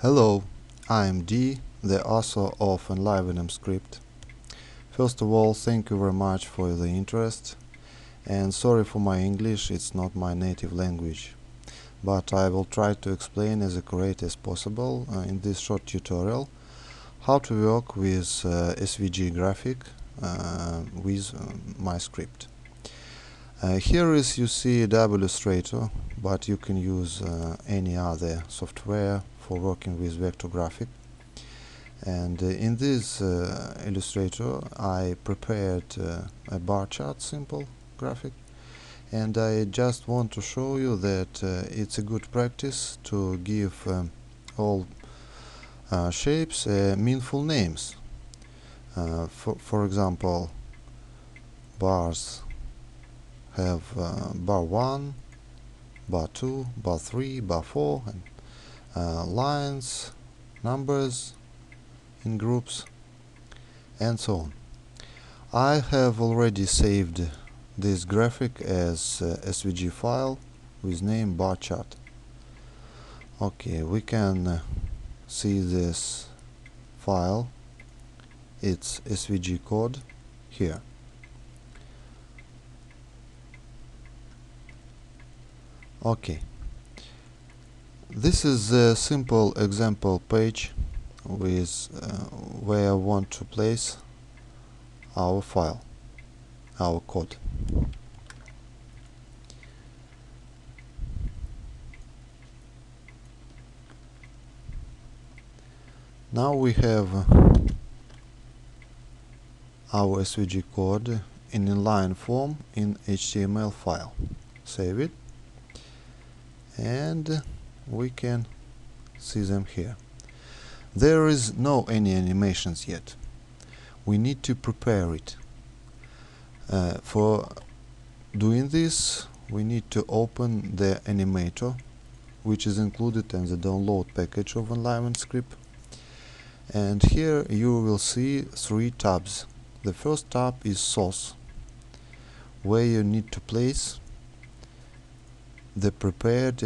Hello, I'm D, the author of Enliven script. First of all, thank you very much for the interest, and sorry for my English, it's not my native language. But I will try to explain as accurate as possible in this short tutorial how to work with SVG graphic with my script. Here is you see Adobe Illustrator, but you can use any other software for working with vector graphic. And in this Illustrator I prepared a bar chart simple graphic, and I just want to show you that it's a good practice to give all shapes meaningful names. For example, bars have bar 1, bar 2, bar 3, bar 4, and lines, numbers in groups, and so on. I have already saved this graphic as SVG file with name bar chart. Okay, we can see this file. It's SVG code here. Okay, this is a simple example page with where I want to place our file, our code. Now we have our SVG code in inline form in HTML file. Save it, and we can see them here. There is no any animations yet. We need to prepare it. For doing this, we need to open the animator, which is included in the download package of Enliven script. And here you will see 3 tabs. The first tab is source, where you need to place the prepared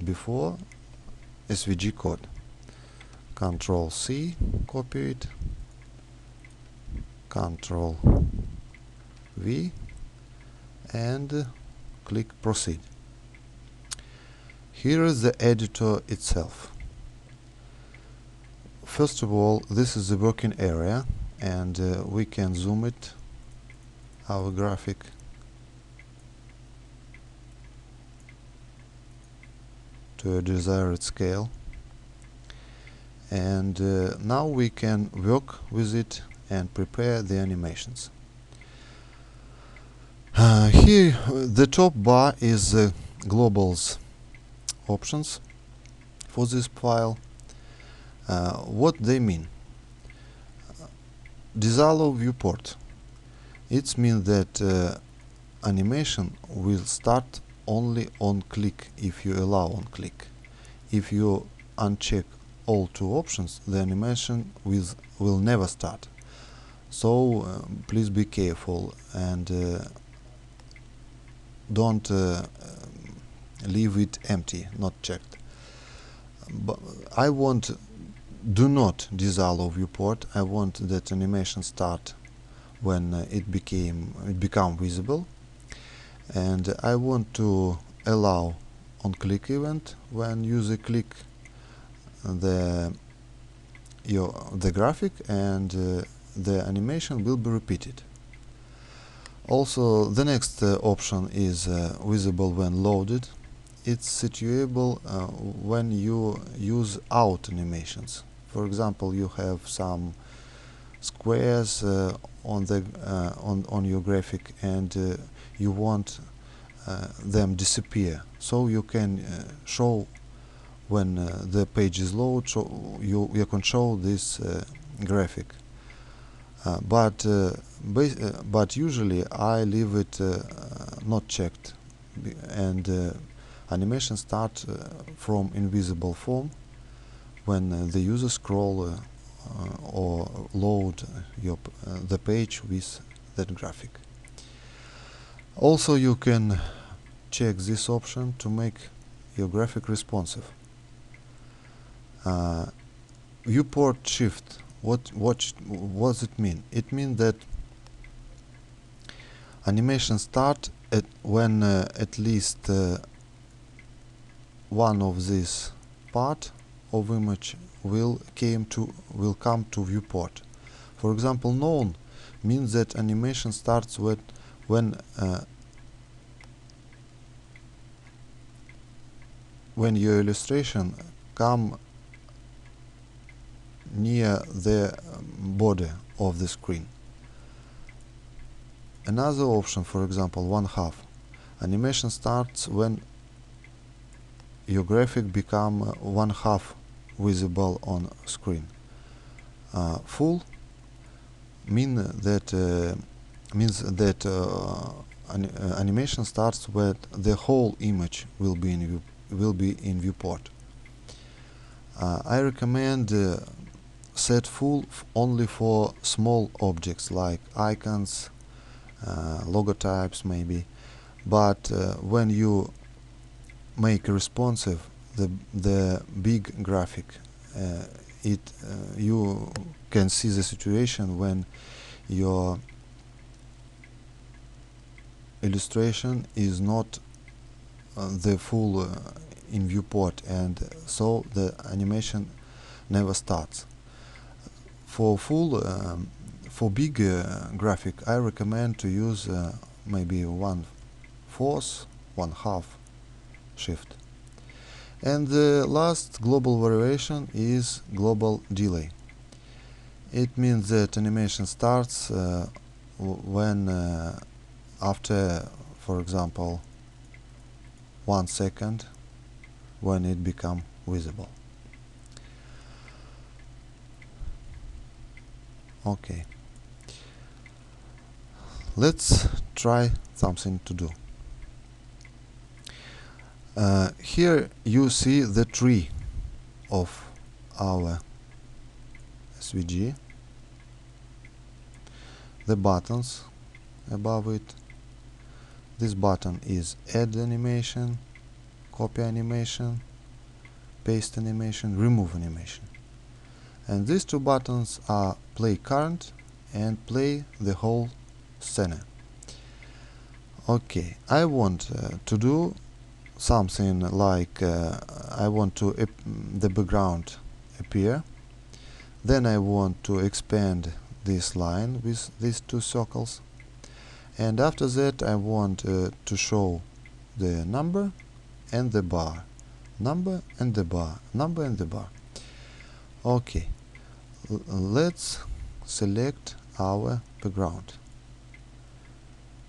before SVG code. Control C, copy it, Control V, and click proceed. Here is the editor itself. First of all, this is the working area, and we can zoom it, our graphic, to a desired scale. And now we can work with it and prepare the animations. Here the top bar is globals options for this file. What they mean? Disallow viewport. It means that animation will start only on click if you allow on click. If you uncheck all 2 options, the animation will never start. So please be careful and don't leave it empty, not checked. But I want do not disallow viewport. I want that animation start when it become visible, and I want to allow on click event when user click the graphic, and the animation will be repeated. Also, the next option is visible when loaded. It's situable when you use out animations. For example, you have some squares on your graphic, and you want them disappear, so you can show when the page is loaded, so you can show this graphic. But usually I leave it not checked, and animation start from invisible form when the user scroll or load the page with that graphic. Also, you can check this option to make your graphic responsive. Uh, Viewport shift. What does it mean? It means that animation start at when at least one of this part of image will come to viewport. For example, none means that animation starts when when your illustration come near the border of the screen. Another option, for example, one half. Animation starts when your graphic become one half visible on screen. Full means that animation starts when the whole image will be in viewport. I recommend set full only for small objects like icons, logotypes maybe, but when you make responsive the big graphic, you can see the situation when your illustration is not the full in viewport, and so the animation never starts. For for big graphic, I recommend to use maybe 1/4, 1/2 shift. And the last global variation is global delay. It means that animation starts when after, for example, 1 second, when it become visible. Okay, let's try something to do. Here you see the tree of our SVG, the buttons above it. This button is add animation, copy animation, paste animation, remove animation. And these two buttons are play current and play the whole scene. Okay, I want to do something like I want to the background appear. Then I want to expand this line with these two circles, and after that I want to show the number and the bar, number and the bar, number and the bar. Okay, let's select our background.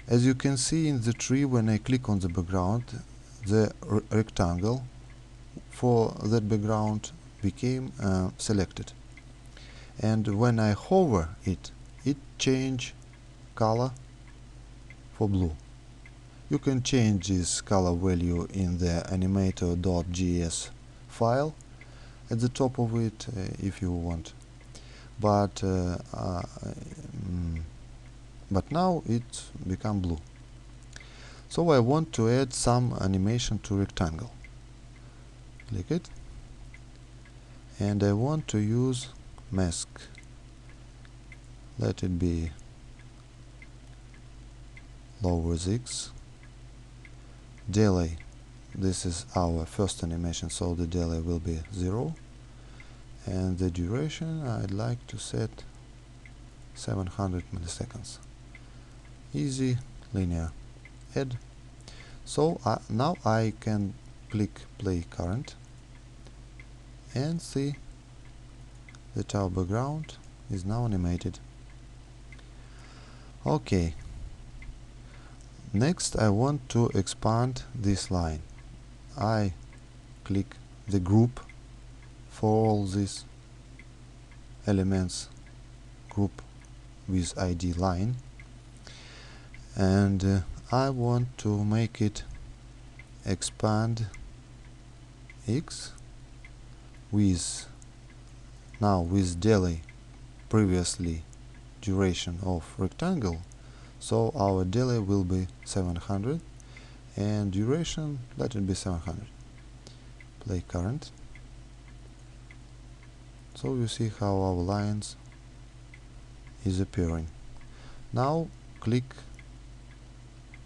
As you can see in the tree, when I click on the background, the rectangle for that background became selected, and when I hover it, it change color for blue. You can change this color value in the animator.js file at the top of it if you want, but now it become blue. So I want to add some animation to rectangle. Click it, and I want to use mask. Let it be lower 6. Delay, this is our first animation, so the delay will be 0, and the duration I'd like to set 700 milliseconds. Easy, linear, add. So now I can click play current and see that our background is now animated. Okay, next I want to expand this line. I click the group for all these elements, group with ID line, and I want to make it expand X with delay previously duration of rectangle, so our delay will be 700 and duration, let it be 700. Play current. So you see how our lines is appearing. Now click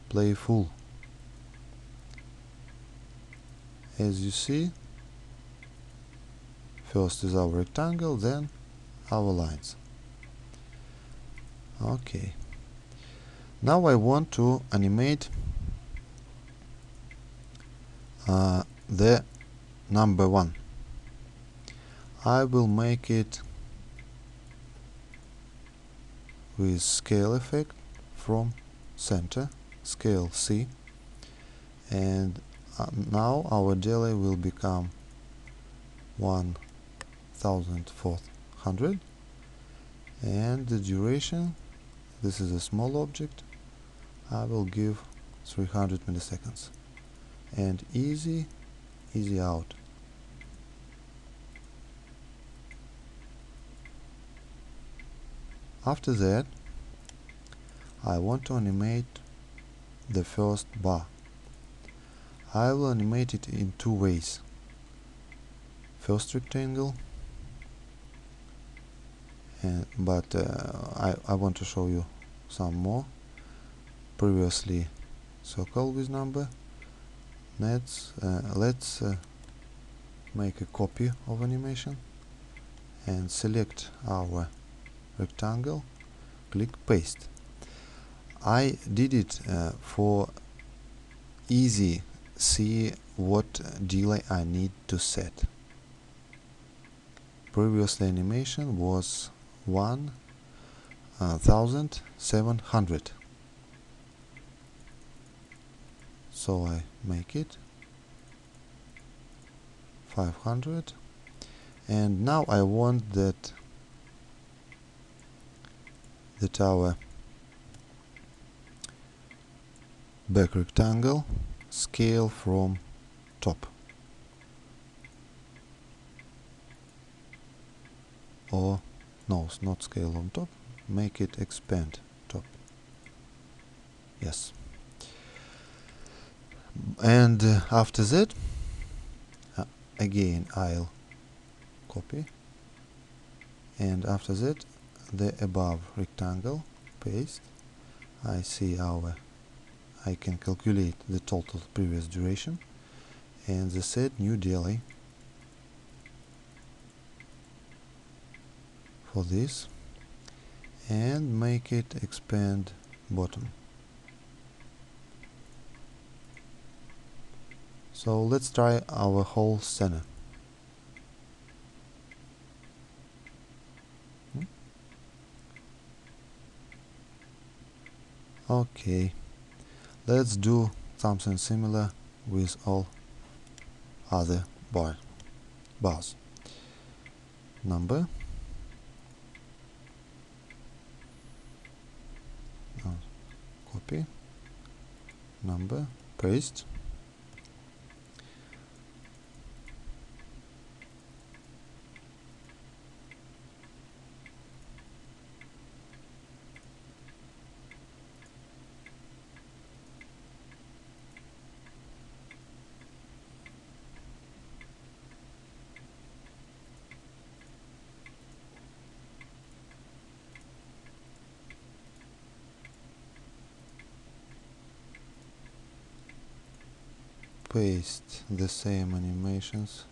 play full. As you see, first is our rectangle, then our lines. Okay. Now I want to animate the number 1. I will make it with scale effect from center, scale C, and now our delay will become 1400, and the duration, this is a small object, I will give 300 milliseconds, and easy out. After that, I want to animate the first bar. I will animate it in 2 ways. First rectangle, but I want to show you some more. Previously circle with number. Let's make a copy of animation and select our rectangle, click paste. I did it for easy see what delay I need to set. Previous animation was 1700, so I make it 500, and now I want that our back rectangle scale from top, or no, not scale on top, make it expand top. Yes. And after that, again I'll copy, and after that the above rectangle, paste. I see I can calculate the total previous duration and the set new delay for this, and make it expand bottom. So let's try our whole scene. Okay, let's do something similar with all other bars. Number, copy, number, paste. Paste the same animations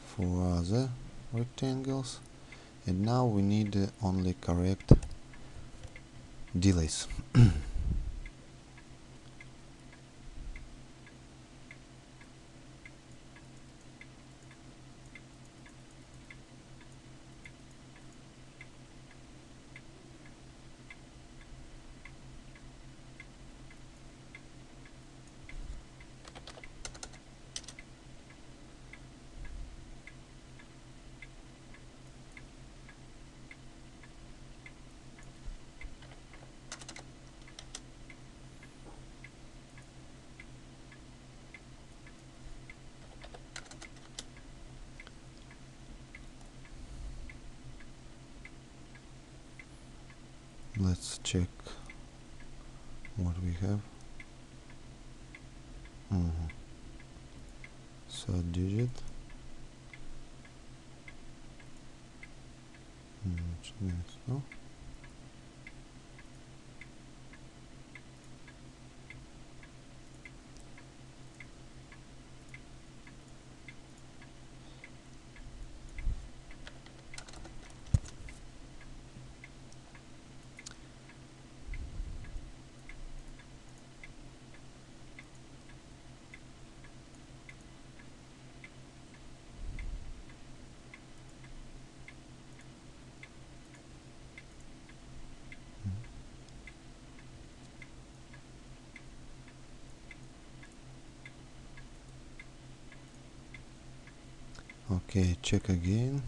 for other rectangles, and now we need only correct delays. Let's check what we have. Third digit. minutes, no? Okay, check again.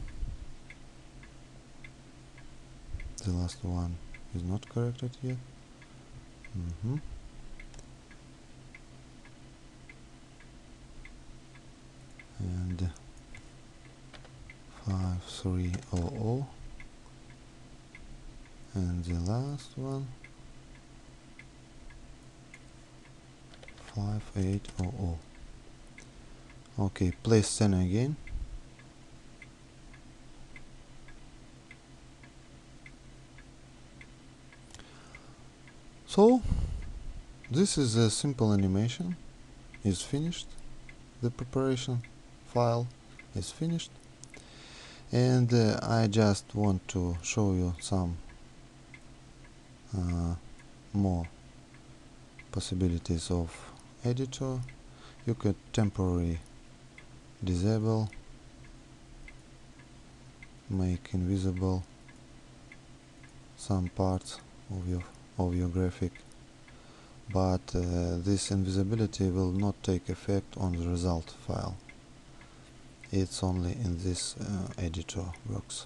The last one is not corrected yet. And 5300, and the last one 5800. Okay, place scanner again. So this is a simple animation, is finished. The preparation file is finished, and I just want to show you some more possibilities of editor. You could temporarily disable, make invisible some parts of your graphic, but this invisibility will not take effect on the result file. It's only in this editor works.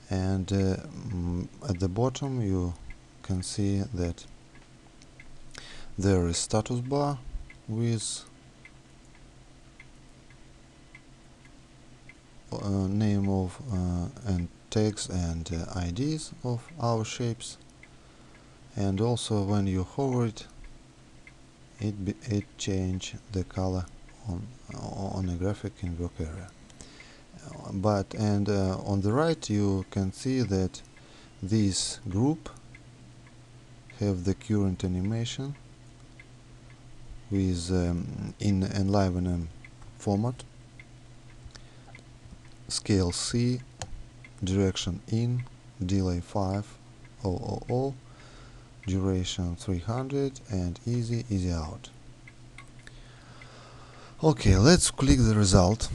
And at the bottom you can see that there is status bar with name of and tags and IDs of our shapes, and also when you hover it, it change the color on a graphic in work area. On the right you can see that this group have the current animation with in Enliven format, scale C, direction in, delay 5000, duration 300, and easy out. Okay, let's click the result,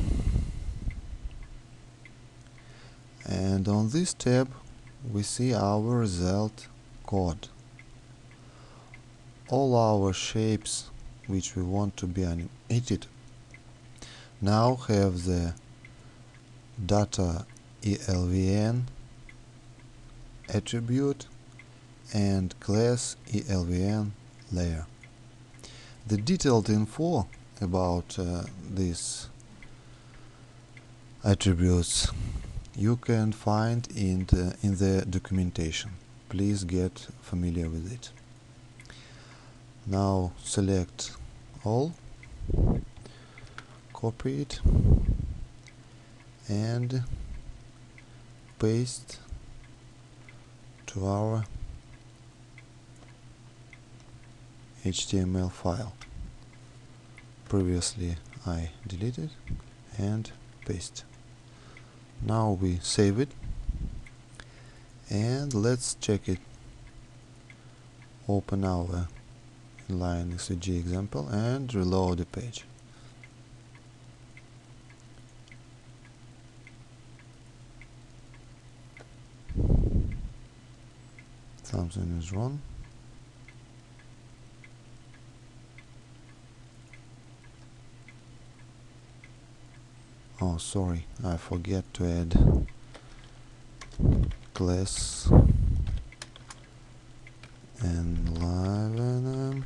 and on this tab we see our result code. All our shapes which we want to be animated now have the data elvn attribute and class elvn layer. The detailed info about these attributes you can find in the documentation. Please get familiar with it. Now select all, copy it, and paste to our HTML file. Previously I deleted, and paste. Now we save it, and let's check it. Open our Enliven SVG example and reload the page. Something is wrong. Oh, sorry, I forget to add class Enliven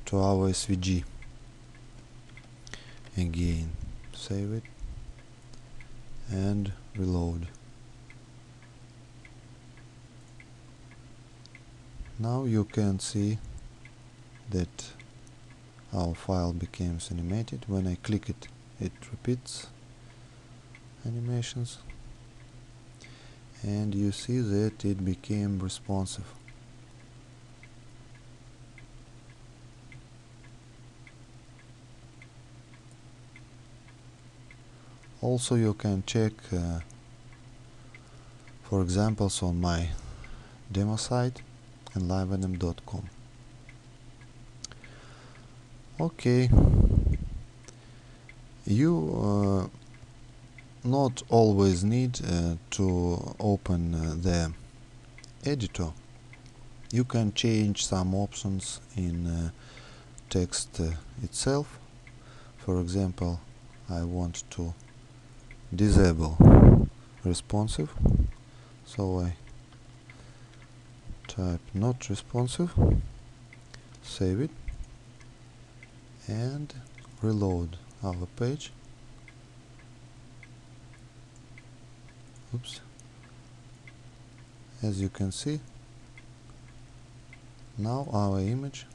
to our SVG. Again, save it and reload. Now you can see that our file becomes animated when I click it it repeats animations, and you see that it became responsive. Also, you can check for examples on my demo site enliven.com. Okay, you not always need to open the editor. You can change some options in text itself. For example, I want to disable responsive, so I type not responsive, save it, and reload our page. Oops. As you can see, now our image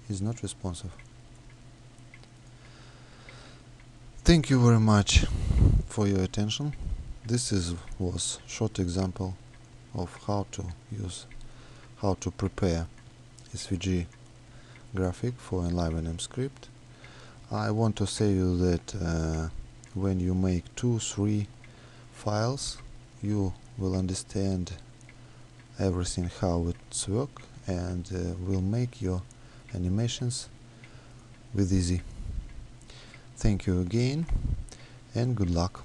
is not responsive. Thank you very much for your attention. This was short example of how to prepare SVG graphic for Enliven script. I want to say you that when you make 2-3 files, you will understand everything how it's work, and will make your animations with easy. Thank you again, and good luck.